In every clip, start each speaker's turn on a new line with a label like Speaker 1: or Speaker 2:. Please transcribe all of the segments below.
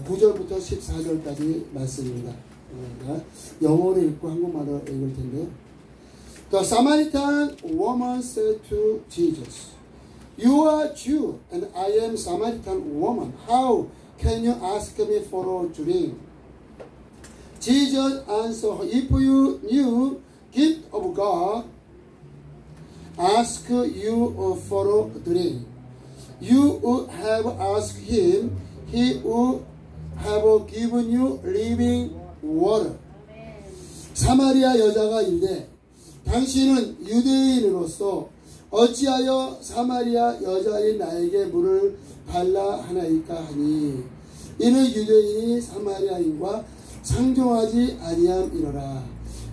Speaker 1: 9절부터 14절까지 말씀입니다. 영어로 읽고 한국말로 읽을 텐데요. The Samaritan woman said to Jesus, You are Jew and I am Samaritan woman. How can you ask me for a drink? Jesus answered, If you knew gift of God, ask you for a drink. You would have asked him, he would have given you living water. 사마리아 여자가 이르되 당신은 유대인으로서 어찌하여 사마리아 여자인 나에게 물을 달라 하나이까 하니 이는 유대인이 사마리아인과 상종하지 아니함이로라.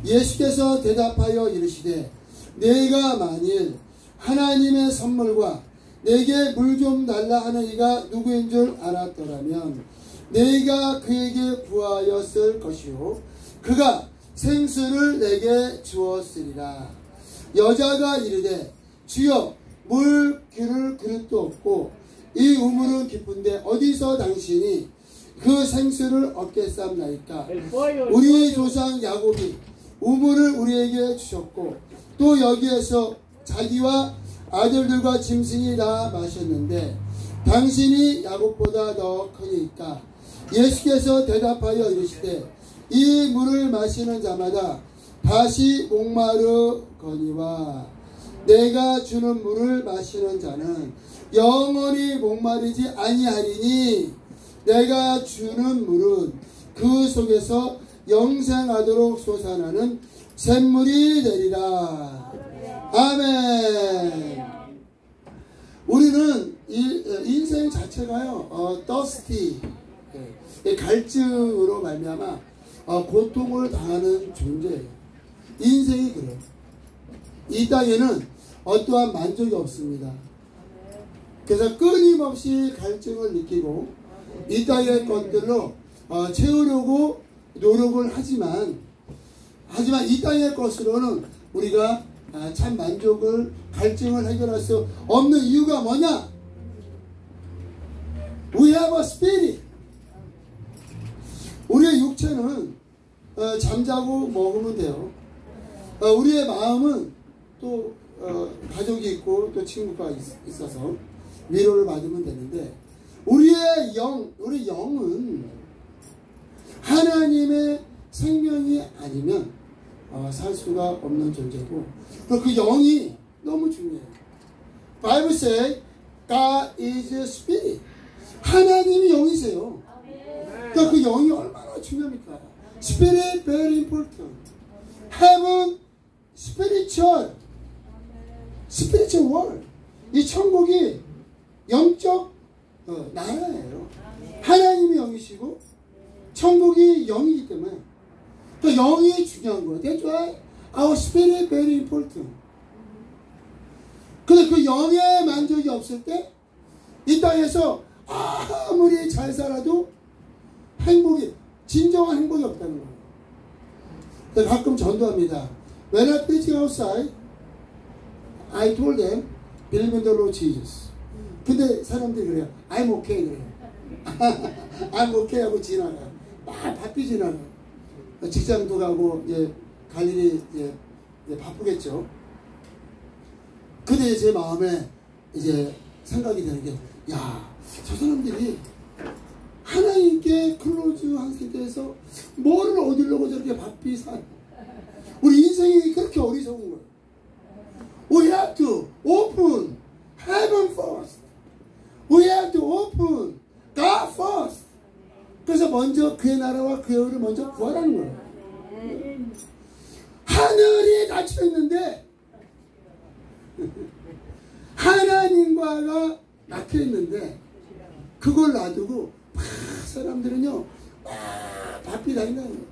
Speaker 1: 예수께서 대답하여 이르시되 내가 만일 하나님의 선물과 내게 물 좀 달라 하는 이가 누구인 줄 알았더라면 내가 그에게 구하였을 것이요 그가 생수를 내게 주었으리라. 여자가 이르되 주여 물 기를 그릇도 없고 이 우물은 깊은데 어디서 당신이 그 생수를 얻겠사옵나이까. 우리 조상 야곱이 우물을 우리에게 주셨고 또 여기에서 자기와 아들들과 짐승이 다 마셨는데 당신이 야곱보다 더 크니까. 예수께서 대답하여 이르시되 이 물을 마시는 자마다 다시 목마르거니와 내가 주는 물을 마시는 자는 영원히 목마르지 아니하리니 내가 주는 물은 그 속에서 영생하도록 솟아나는 샘물이 되리라. 아멘. 우리는 인생 자체가요, thirsty, 갈증으로 말미암아 고통을 당하는 존재예요. 인생이 그래요. 이 땅에는 어떠한 만족이 없습니다. 그래서 끊임없이 갈증을 느끼고 이 땅의 것들로 채우려고 노력을 하지만 이 땅의 것으로는 우리가 참 만족을, 갈증을 해결할 수 없는 이유가 뭐냐? We have a spirit. 우리의 육체는 잠자고 먹으면 돼요. 우리의 마음은 또 가족이 있고 또 친구가 있어서 위로를 받으면 되는데 우리의 우리 영은 하나님의 생명이 아니면 살 수가 없는 존재고 그 영이 너무 중요해요. Bible says God is spirit. 하나님이 영이세요. 그러니까 그 영이 얼마나 중요합니까? Spirit very important. Heaven spiritual world. 이 천국이 영적 나라예요. 하나님이 영이시고 천국이 영이기 때문에 그 영이 중요한 거예요. That's why our spirit very important. 근데 그 영의 만족이 없을 때 이 땅에서 아무리 잘 살아도 진정한 행복이 없다는 거예요. 그래서 가끔 전도합니다. When I preach outside, I told them, believe in the Lord Jesus. 근데 사람들이 그래요. I'm okay 그래요. I'm okay 하고 지나가요. 바삐 지나가요. 직장도 가고 이제 갈 일이 이제 바쁘겠죠. 근데 제 마음에 이제 생각이 드는 게, 야, 저 사람들이 하나님께 클로즈한 상태에서 뭐를 얻으려고 저렇게 바삐 사는? 우리 인생이 그렇게 어리석은 거예요. We have to open heaven first. We have to open God first. 그래서 먼저 그의 나라와 그의 의를 먼저 구하라는 거예요. 하늘이 닫혀 있는데 하나님과가 막혀 있는데 그걸 놔두고 사람들은요 바삐 다닌다는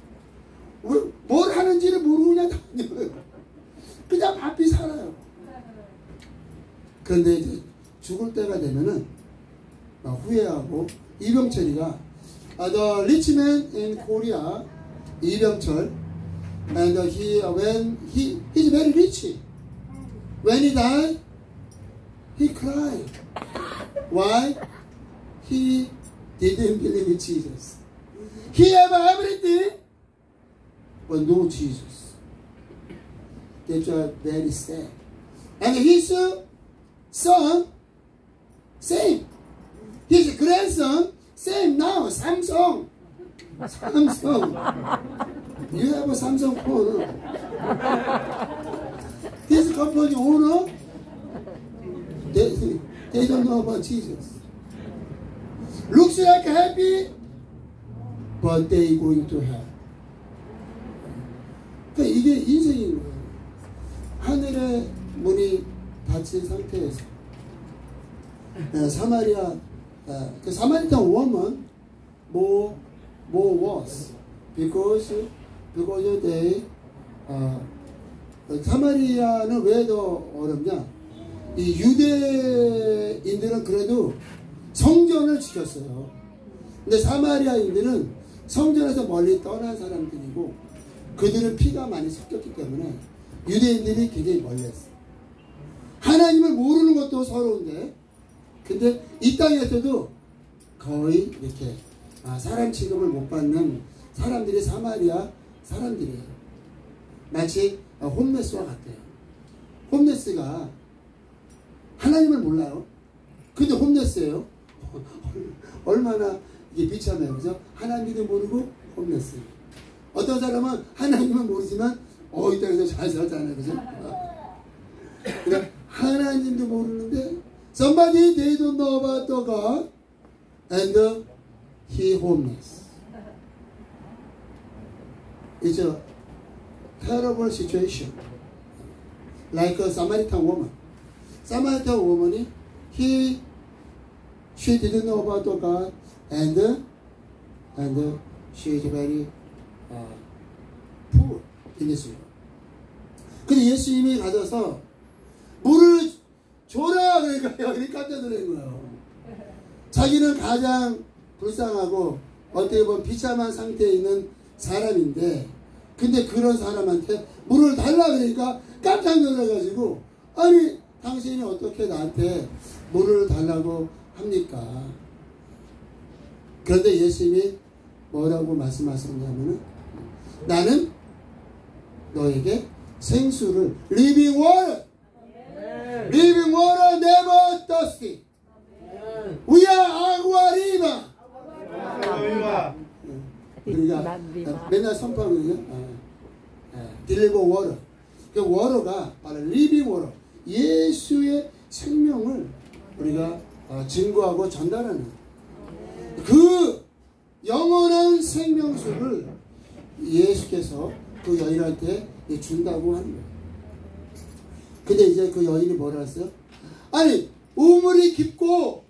Speaker 1: 거예요. 뭘 하는지를 모르고 그냥 다녀요. 그냥 바삐 살아요. 그런데 이제 죽을 때가 되면은 후회하고 이병철이가 the rich man in Korea, 이병철, and he's very rich. When he died, he cried. Why? He didn't believe in Jesus. He have everything, but no Jesus. That's why very sad. And his son, same. His grandson, same now, Samsung. Samsung. You have a Samsung phone. This company owner, they don't know about Jesus. Looks like happy, but they going to hell. 그러니까 이게 인생인 거예요. 하늘의 문이 닫힌 상태에서 사마리아 그 사마리탄 woman more worse because they 사마리아는 왜 더 어렵냐? 이 유대인들은 그래도 성전을 지켰어요. 근데 사마리아인들은 성전에서 멀리 떠난 사람들이고 그들은 피가 많이 섞였기 때문에 유대인들이 굉장히 멀렸어요. 하나님을 모르는 것도 서러운데 근데 이 땅에서도 거의 이렇게 사람 취급을 못 받는 사람들이 사마리아 사람들이에요. 마치 홈레스와 같아요. 홈레스가 하나님을 몰라요. 근데 홈레스예요. 얼마나 이게 비참해요. 그죠? 하나님도 모르고 홈레스. 어떤 사람은 하나님은 모르지만 이 땅에서 잘 살잖아요. 그죠? 그러니까 하나님도 모르는데 somebody they don't know about the God and he homeless. It's a terrible situation. Like a Samaritan woman. Samaritan woman이 she didn't know about the God and she is very poor in this world. 근데 예수님이 가져서 물을 줘라 그러니까 여기 깜짝 놀란 거예요. 자기는 가장 불쌍하고 어떻게 보면 비참한 상태에 있는 사람인데 근데 그런 사람한테 물을 달라 그러니까 깜짝 놀라가지고 아니 당신이 어떻게 나한테 물을 달라고 합니까? 그런데 예수님이 뭐라고 말씀하셨냐면은 나는 너에게 생수를 living water never thirsty. We are agua viva. 우리가 맨날 선포하거든요. deliver water. 그 water가 바로 living water. 예수의 생명을 우리가 증거하고 전달하는 그 영원한 생명수를 예수께서 그 여인한테 준다고 하는 거예요. 근데 이제 그 여인이 뭐라 했어요? 아니 우물이 깊고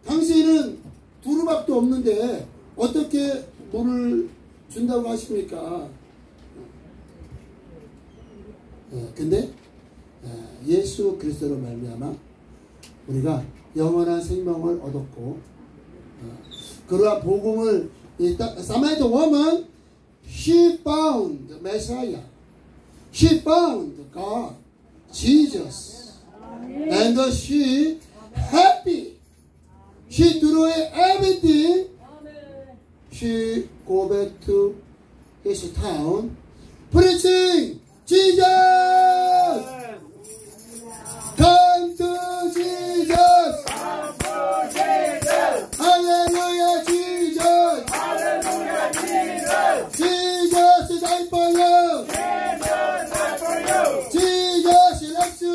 Speaker 1: 당신은 두루박도 없는데 어떻게 물을 준다고 하십니까? 근데 예수 그리스도로 말미암아 우리가 영원한 생명을 얻었고 그러한 복음을 사마리아 woman she found the Messiah. She found God, Jesus, and she happy. She threw away everything. She go back to his town, preaching Jesus. Come to Jesus. Come to Jesus. Hallelujah, Jesus. Hallelujah, Jesus. Jesus died for you. Jesus died for you. Jesus loves you.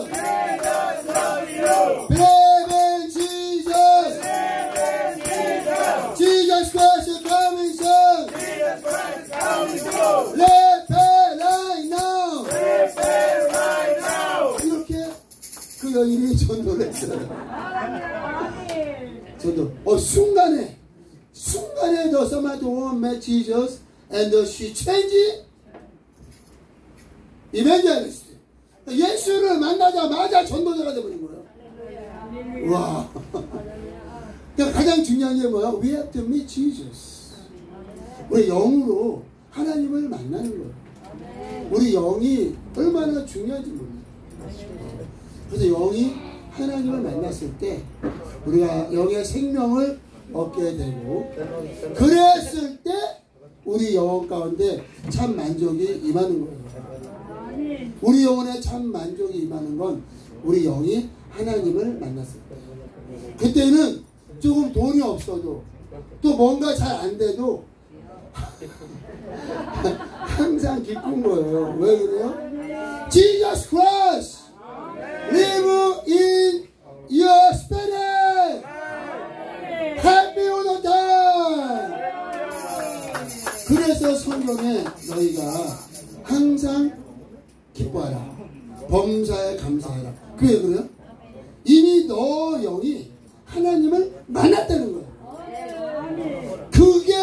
Speaker 1: Jesus loves you. Believe in Jesus. Believe in Jesus. Jesus Christ is coming soon. Jesus Christ is coming soon. Let's pray right now. Let's pray right now. 이렇게 그 여인이 전도를 했어요. 전도. 순간에 the Samaritan woman met Jesus and she changed evangelist. 예수를 만나자마자 전도자가 되어버린 거예요. 와. 그러니까 가장 중요한 게 뭐야? We have to meet Jesus. 우리 영으로 하나님을 만나는 거예요. 우리 영이 얼마나 중요한지 몰라요. 그래서 영이 하나님을 만났을 때 우리가 영의 생명을 얻게 되고, 그랬을 때 우리 영혼 가운데 참 만족이 임하는 거예요. 우리 영혼에 참 만족이 임하는 건 우리 영이 하나님을 만났을 거예요. 그때는 조금 돈이 없어도 또 뭔가 잘 안 돼도 항상 기쁜 거예요. 왜 그래요? Jesus Christ live in your spirit. Happy all the time. 그래서 성경에 너희가 항상 기뻐하라. 범사에 감사하라. 그게 그래요? 이미 너 영이 하나님을 만났다는 거예요. 그게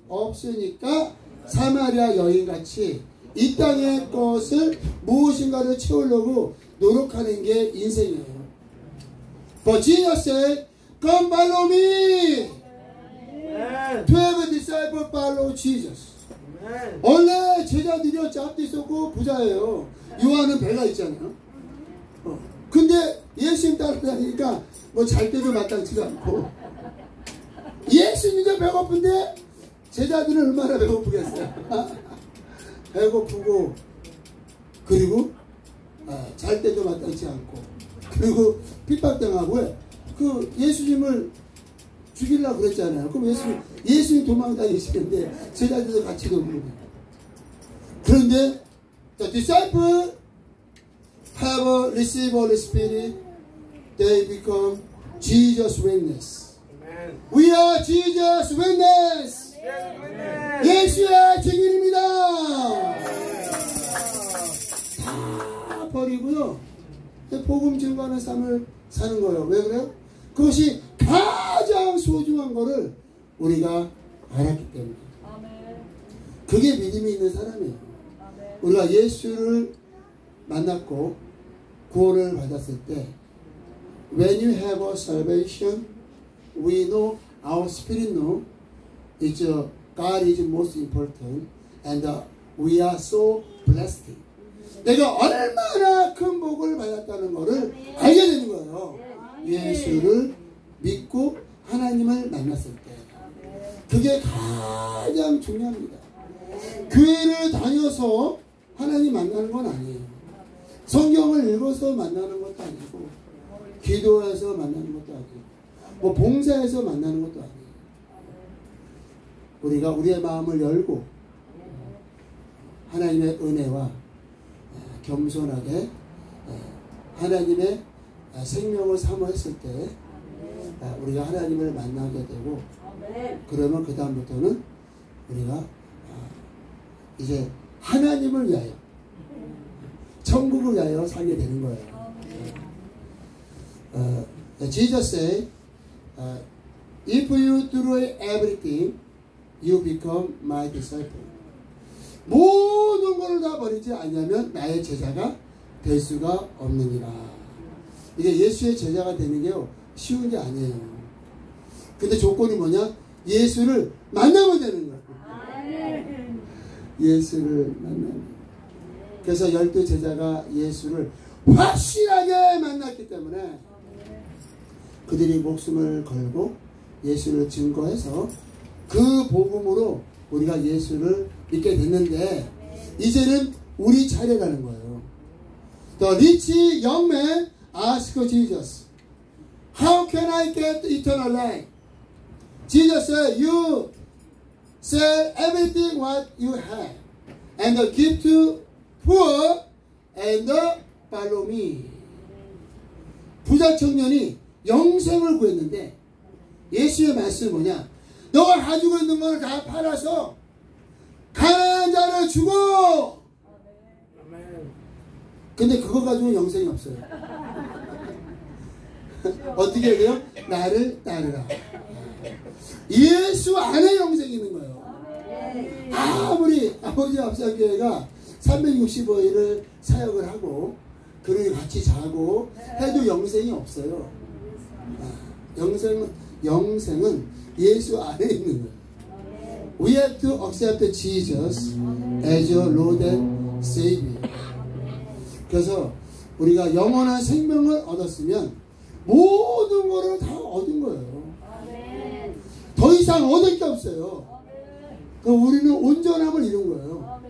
Speaker 1: 없으니까 사마리아 여인같이 이 땅의 것을 무엇인가를 채우려고 노력하는 게 인생이에요. But Jesus said, come follow me. 12 disciples follow Jesus. 원래 제자들이 짭도 있었고 부자예요. 요한은 배가 있잖아요. 근데 예수님 따라다니니까 뭐 잘 때도 마땅치가 않고, 예수님도 배고픈데 제자들은 얼마나 배고프겠어요. 배고프고, 그리고 잘 때도 마땅치 않고, 그리고 핍박당하고. 왜? 그 예수님을 죽이려고 그랬잖아요. 그럼 예수님 도망다니시는데 제자들도 같이 도망다니고. 그런데 the disciples have received Holy Spirit. They become Jesus witness. We are Jesus witness. 예수의 증인입니다. 다 버리고요, 복음 증거하는 삶을 사는 거예요. 왜 그래요? 그것이 가장 소중한 거를 우리가 알았기 때문에. 그게 믿음이 있는 사람이에요. 우리가 예수를 만났고 구원을 받았을 때, when you have a salvation, we know, our spirit know, God is most important, and we are so blessed. 내가 얼마나 큰 복을 받았다는 것을 알게 되는 거예요. 예수를 믿고 하나님을 만났을 때. 그게 가장 중요합니다. 교회를 다녀서 하나님 만나는 건 아니에요. 성경을 읽어서 만나는 것도 아니고, 기도해서 만나는 것도 아니고, 뭐 봉사해서 만나는 것도 아니에요. 우리가 우리의 마음을 열고 하나님의 은혜와 겸손하게 하나님의 생명을 사모했을 때 우리가 하나님을 만나게 되고, 그러면 그 다음부터는 우리가 이제 하나님을 위하여, 천국을 위하여 살게 되는 거예요. Jesus said, if you do everything, you become my disciple. 모든 것을 다 버리지 않으면 나의 제자가 될 수가 없느니라. 이게 예수의 제자가 되는 게 쉬운 게 아니에요. 근데 조건이 뭐냐? 예수를 만나면 되는 거야. 예수를 만나면. 그래서 12 제자가 예수를 확실하게 만났기 때문에 그들이 목숨을 걸고 예수를 증거해서 그 복음으로 우리가 예수를 믿게 됐는데, 이제는 우리 차례라는 거예요. The rich young man asked Jesus, how can I get eternal life? Jesus said, you sell everything what you have and give to poor and follow me. 부자 청년이 영생을 구했는데 예수의 말씀이 뭐냐? 너가 가지고 있는 걸 다 팔아서 가난한 자를 주고. 근데 그거 가지고 영생이 없어요. 어떻게 해야 돼요? 나를 따르라. 예수 안에 영생이 있는 거예요. 아무리 아버지 합산교회가 365일을 사역을 하고 그리고 같이 자고 해도 영생이 없어요. 영생은 예수 안에 있는 거예요. We have to accept Jesus as your Lord and Savior. 그래서 우리가 영원한 생명을 얻었으면 모든 것을 다 얻은 거예요. 이상 얻을 게 없어요. 그러니까 우리는 온전함을 이룬 거예요.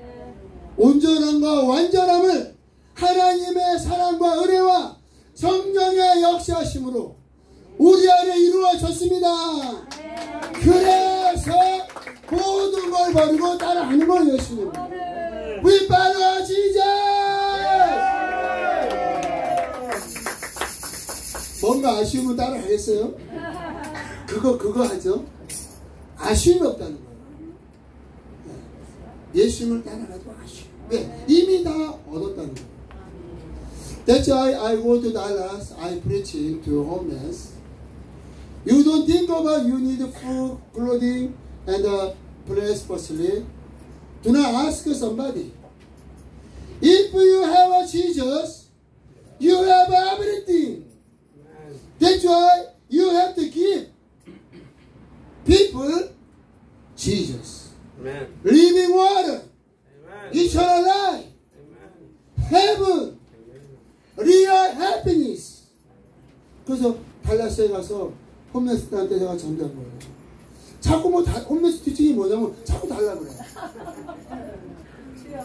Speaker 1: 온전함과 완전함을 하나님의 사랑과 은혜와 성령의 역사하심으로 우리 안에 이루어졌습니다. 그래서 모든 걸 버리고 따라하는 거예요. 예수님. We follow Jesus. 뭔가 아쉬우면 따라하겠어요? 그거 하죠. 아쉬움이 없다는 거예요. 예수님을 따라가도 아쉬움. 왜? 이미 다 얻었다는 거예요. That's why I go to Dallas. I preaching to homeless. You don't think about you need food, clothing, and a place for sleep. Do not ask somebody. If you have a Jesus, you have everything. That's why you have to give people Jesus.
Speaker 2: Amen.
Speaker 1: Living water.
Speaker 2: Amen.
Speaker 1: Eternal life.
Speaker 2: Amen.
Speaker 1: Heaven. Real happiness. 그래서 달라스에 가서 홈레스한테 제가 전도한 거예요. 자꾸 뭐 홈레스 티칭이 뭐냐면 자꾸 달라 그래.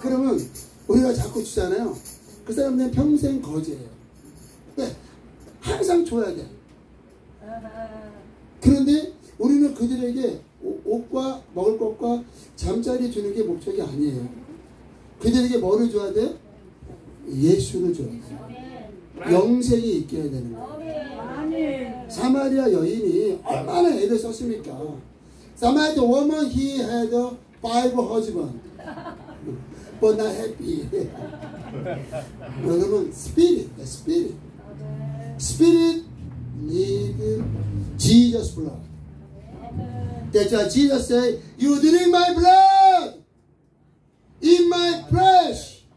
Speaker 1: 그러면 우리가 자꾸 주잖아요. 그 사람들은 평생 거지예요. 네, 항상 줘야 돼. 그런데 우리는 그들에게 옷과 먹을 것과 잠자리 주는 게 목적이 아니에요. 그들에게 뭐를 줘야 돼? 예수를 줘야 돼. 영생이 있게 해야 되는 거예요. 사마리아 여인이 얼마나 애를 썼습니까? Samaritan woman, he had 5 husbands, but not happy. 여러분, spirit need Jesus blood. That's why Jesus said, "You drink my blood, in my flesh."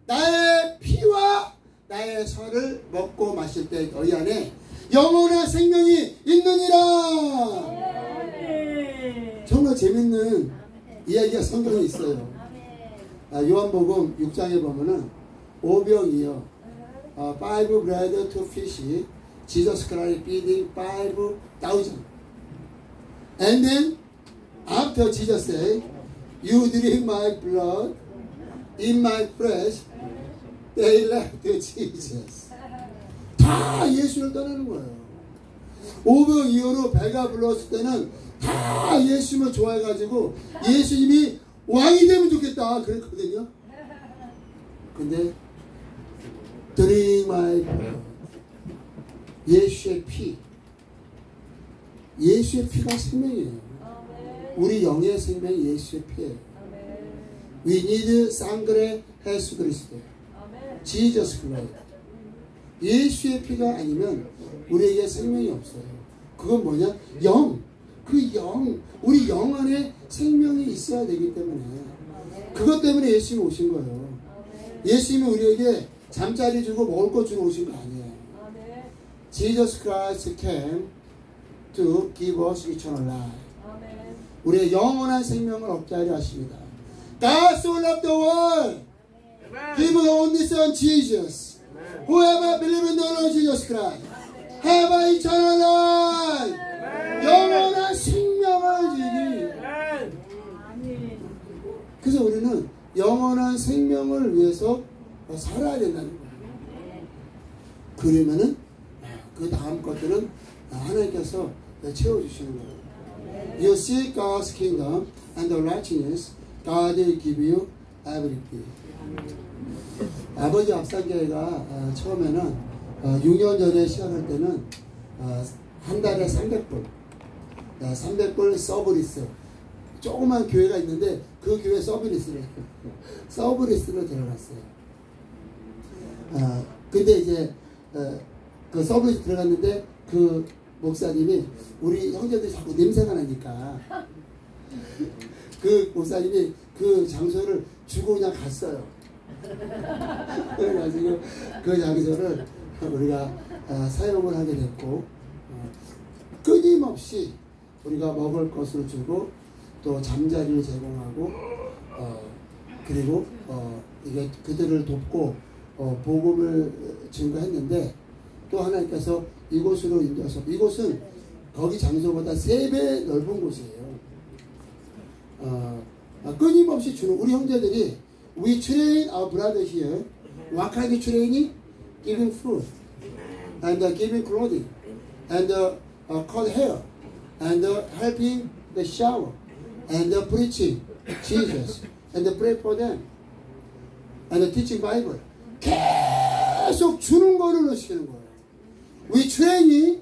Speaker 1: 나의 피와 나의 살을 먹고 마실 때 너희 안에 영원한 생명이 있느니라. 정말 재밌는 이야기가 성경에 있어요. 요한복음 6장에 보면은 5병이요. 5 bread, 2 fish. Jesus Christ feeding 5,000. And then after Jesus said, "You drink my blood, in my flesh," they left Jesus. 다 예수를 떠나는 거예요. 5병 이후로 배가 불렀을 때는 다 예수님을 좋아해가지고 예수님이 왕이 되면 좋겠다 그랬거든요. 근데 drink my blood, 예수의 피, 예수의 피가 생명이에요. 우리 영의 생명이 예수의 피예요. We need sangre 예수 그리스도, Jesus Christ. 예수의 피가 아니면 우리에게 생명이 없어요. 그건 뭐냐? 영. 그 영, 우리 영 안에 생명이 있어야 되기 때문에 그것 때문에 예수님이 오신 거예요. 예수님이 우리에게 잠자리 주고 먹을 것 주고 오신 거 아니에요. Jesus Christ came to give us eternal life. 우리의 영원한 생명을 얻게 하려 하십니다. God so loved the world, give the only Son Jesus. Whoever believes in the Lord Jesus Christ have an eternal life. 영원한 생명을 주니. 그래서 우리는 영원한 생명을 위해서 살아야 된다는 거예요. 그러면은 그 다음 것들은 하나님께서 채워주시는 거예요. You seek God's kingdom and the righteousness, God will give you everything. 아버지 합산교회가 처음에는 6년 전에 시작할 때는 한 달에 300불 300불 서브리스, 조그만 교회가 있는데 그 교회 서브리스로 들어갔어요. 근데 이제 그 서브리스 들어갔는데 그 목사님이 우리 형제들이 자꾸 냄새가 나니까 그 목사님이 그 장소를 주고 그냥 갔어요. 그래가지고 그 장소를 우리가 사용을 하게 됐고, 끊임없이 우리가 먹을 것을 주고 또 잠자리를 제공하고 그리고 이게 그들을 돕고 복음을 증거했는데, 또 하나님께서 이곳으로 인도해서, 이곳은 거기 장소보다 3배 넓은 곳이에요. 끊임없이 주는 우리 형제들이 we train our brother here. What kind of training? Giving food and giving clothing and cut hair and helping the shower and preaching Jesus and pray for them and teaching Bible. 계속 주는 거를 시키는 거예요. We training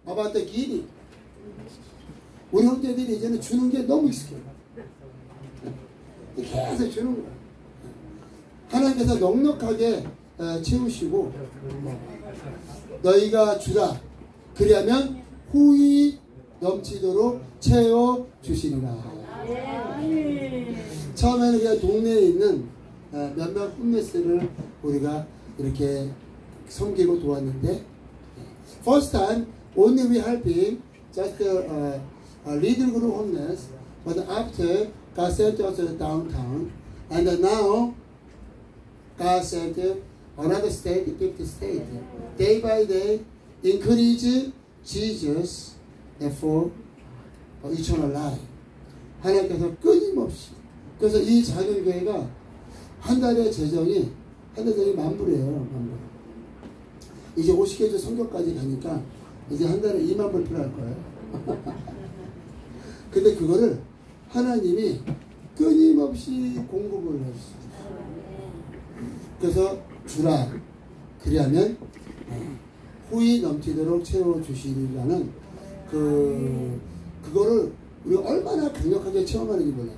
Speaker 1: about the giving. 우리 형제들이 이제는 주는 게 너무 익숙해요. 계속 주는 거예요. 하나님께서 넉넉하게 채우시고 너희가 주라. 그리하면 후히 넘치도록 채워주시리라. 처음에는 그냥 동네에 있는 몇몇 홈리스를 우리가 이렇게 섬기고 도왔는데 first time only we helping just a little group homeless, but after God sent us downtown and now God sent another state, 50 state. Day by day increase Jesus for eternal life. 하나님께서 끊임없이. 그래서 이 작은 교회가 한 달에 재정이 $10,000,000이에요. 이제 50개조 성교까지 가니까 이제 한 달에 20,000불 필요할 거예요. 근데 그거를 하나님이 끊임없이 공급을 해주세요. 그래서 주라. 그리하면 후히 넘치도록 채워주시리라는 그거를 우리가 얼마나 강력하게 체험하는지 몰라요.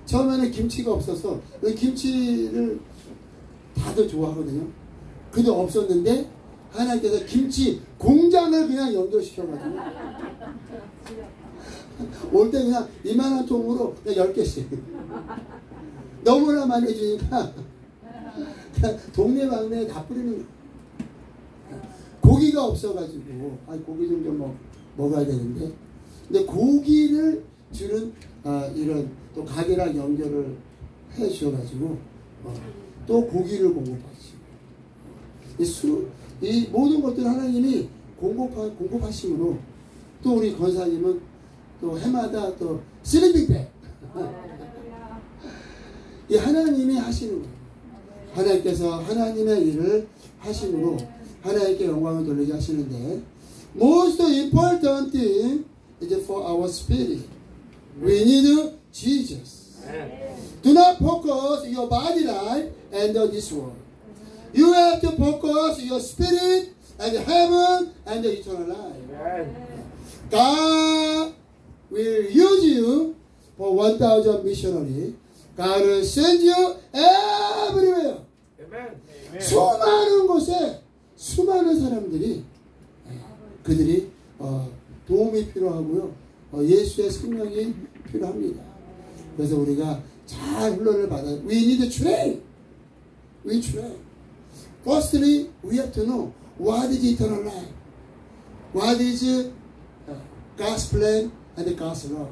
Speaker 1: 처음에는 김치가 없어서 김치를 다들 좋아하거든요. 근데 없었는데 하나님께서 김치 공장을 그냥 연결시켜가지고 올 때 그냥 이만한 통으로 그냥 10개씩 너무나 많이 해주니까 그냥 동네방네에 다 뿌리는 거예요. 고기가 없어가지고 고기 좀 먹어야 되는데 근데 고기를 주는 이런 또 가게랑 연결을 해 주셔가지고 또 고기를 공급하시고 이 모든 것들 하나님이 공급하심으로 또 우리 권사님은 또 해마다 또 슬리핑백 이 하나님이 하시는 거예요. 하나님께서 하나님의 일을 하심으로 하나님께 영광을 돌리게 하시는데 most important thing is for our spirit. We need Jesus. Do not focus your body life and this world. You have to focus your spirit and heaven and the eternal life. God will use you for 1,000 missionaries. God will send you everywhere. 수많은 곳에 수많은 사람들이 그들이 도움이 필요하고요. 예수의 생명이 필요합니다. 그래서 우리가 잘 훈련을 받아요. We need to train. We train. Firstly, we have to know what is eternal life. What is God's plan and God's love.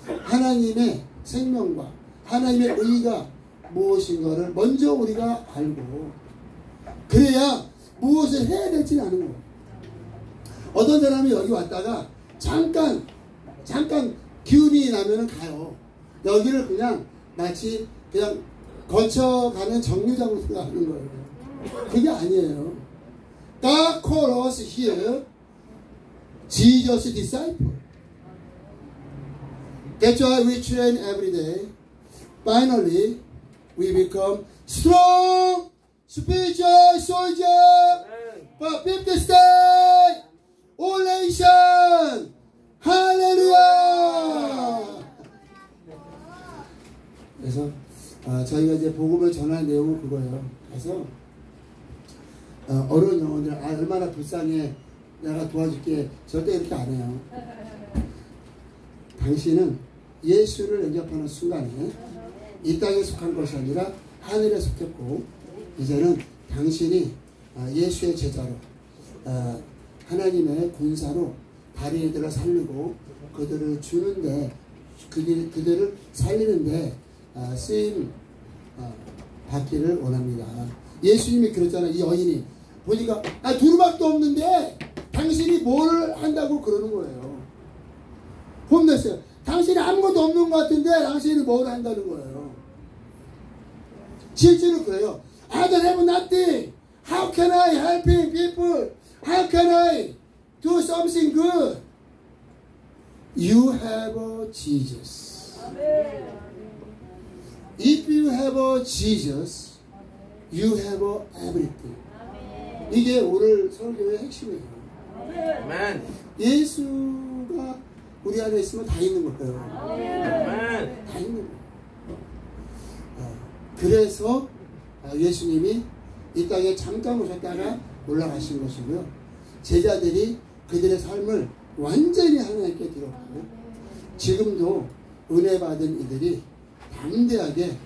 Speaker 1: 하나님의 생명과 하나님의 의가 무엇인가를 먼저 우리가 알고 그래야 무엇을 해야 될지는 아는 거예요. 어떤 사람이 여기 왔다가 잠깐 기운이 나면은 가요. 여기를 그냥 마치 그냥 거쳐가는 정류장으로 생각하는 거예요. 그게 아니에요. God called us here Jesus disciple. That's why we train every day. Finally, we become strong spiritual soldier for 50 state, all nation. 할렐루야! 그래서 저희가 이제 복음을 전할 내용은 그거예요. 그래서 어려운 영혼들 얼마나 불쌍해 내가 도와줄게 절대 이렇게 안 해요. 당신은 예수를 영접하는 순간에 이 땅에 속한 것이 아니라 하늘에 속했고 이제는 당신이 예수의 제자로 하나님의 군사로 다른 이들을 살리고 그들을 주는데 그들을 살리는데 쓰임 받기를 원합니다. 예수님이 그랬잖아요. 이 여인이 보니까 두루밖에 없는데 당신이 뭘 한다고 그러는 거예요. 홈레스. 당신이 아무것도 없는 것 같은데 당신이 뭘 한다는 거예요. 실제로 그래요. I don't have nothing. How can I help people? How can I do something good? You have a Jesus. If you have a Jesus, you have a everything. 이게 오늘 설교의 핵심이에요.
Speaker 2: 아멘.
Speaker 1: 예수가 우리 안에 있으면 다 있는 거예요.
Speaker 2: 아멘.
Speaker 1: 다 있는 거예요. 그래서 예수님이 이 땅에 잠깐 오셨다가 올라가신 것이고요. 제자들이 그들의 삶을 완전히 하나님께 드렸고 지금도 은혜 받은 이들이 담대하게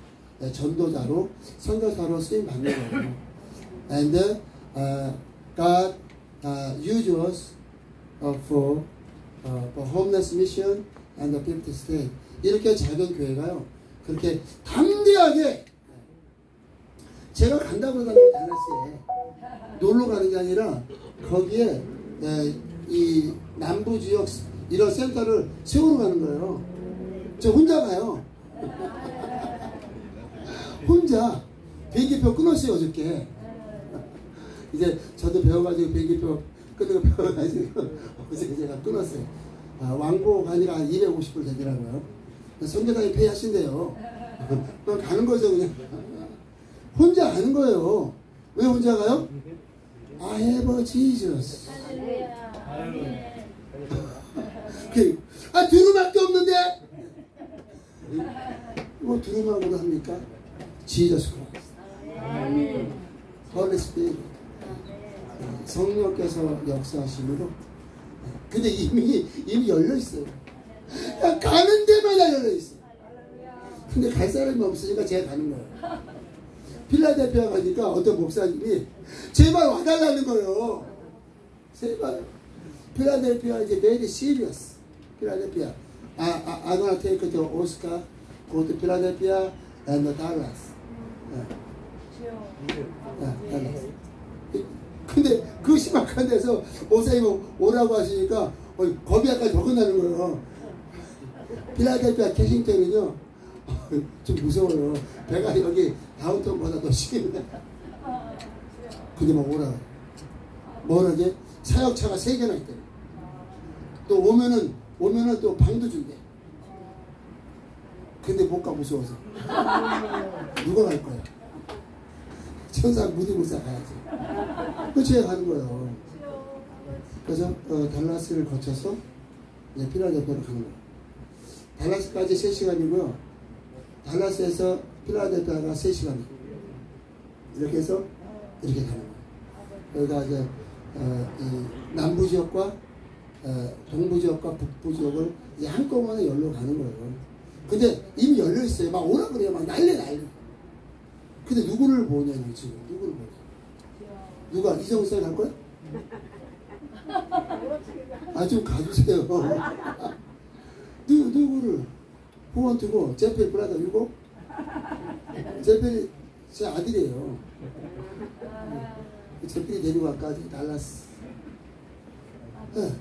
Speaker 1: 전도자로 선교사로 쓰임 받는 거예요. And God used us for homeless mission and the 50th state. 이렇게 작은 교회가요. 그렇게 담대하게 제가 간다고 그러다가 달라스에 놀러 가는 게 아니라 거기에 이 남부 지역 이런 센터를 세우러 가는 거예요. 저 혼자 가요. 혼자 비행기표 끊었어요 어저께. 이제 저도 배워가지고 비행기표 끊는 거 배워가지고 어제 제가 끊었어요. 왕복 아니라 250불 되더라고요. 선교단이 페이하신대요. 그럼 가는 거죠 그냥. 혼자 가는 거예요. 왜 혼자 가요? I have a Jesus. 두루밖에 없는데 뭐 두루마구로 합니까? Jesus Christ. Holy Spirit. 성령께서 역사하심으로. 근데 이미 열려 있어요. 가는 데마다 열려 있어요. 근데 갈 사람이 없으니까 제가 가는 거예요. 필라델피아 가니까 어떤 목사님이 제발 와달라는 거예요. 제발. 필라델피아 이제 very serious. 필라델피아. I gonna take the Oscar, go to Philadelphia and Dallas. Dallas. 근데 그 심각한 데서 목사님 오라고 하시니까 겁이 약간 더 끝나는 거예요. 필라델피아 캐싱턴은요 좀 무서워요. 배가 여기 다운타운보다 더 심해. 근데 막 오라. 뭐라지? 사역차가 3개나 있대. 또 오면은 또 방도 준대. 근데 못 가 무서워서. 누가 갈 거야? 천사 무디 목사 가야지. 그 제가 가는 거예요. 그래서 달라스를 거쳐서 이제 필라델피아로 가는 거예요. 달라스까지 3시간이고요. 달라스에서 필라델피아가 3시간이에요. 이렇게 해서 이렇게 가는 거예요. 여기가 이제 이 남부 지역과 동부 지역과 북부 지역을 이제 한꺼번에 열로 가는 거예요. 근데 이미 열려 있어요. 막 오라 그래요. 막 난리. 근데 누구를 보냐니 지금 누구를 보냐? 누가 이정수에 갈 거야? 좀 가주세요. 누구를 후원 두고 제필 브라더 유고 제필이 제 아들이에요. 제필이 데리고 갈까 달라스. 네.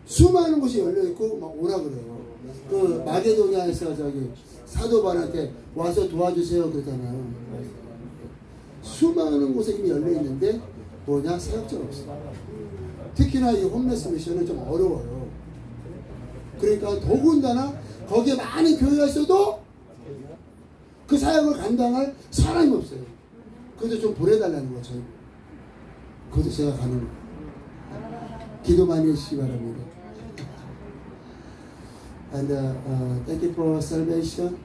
Speaker 1: 수많은 곳이 열려 있고 막 오라 그래요. 그 마게도니아에서 저기 사도반한테 와서 도와주세요 그러잖아요. 수많은 곳에 이미 열려 있는데 뭐냐? 사역자가 없어. 특히나 이 홈레스 미션은 좀 어려워요. 그러니까 더군다나 거기에 많은 교회가 있어도 그 사역을 감당할 사람이 없어요. 그것도 좀 보내달라는 거죠. 그것도 제가 가는 거예요. 기도 많이 해주시기 바랍니다. And thank you for salvation.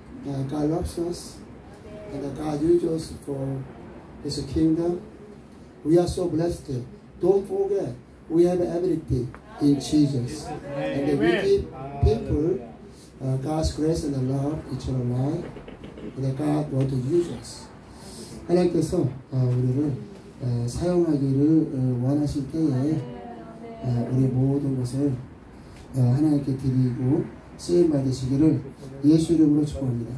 Speaker 1: God loves us. And God uses us for His kingdom. We are so blessed. Don't forget, we have everything in Jesus. And we give people God's grace and love, eternal life. And God wants to use us. 하나님께서 우리를 사용하기를 원하실 때에 우리 모든 것을 하나님께 드리고 쓰임 받으시기를 예수 이름으로 축복합니다.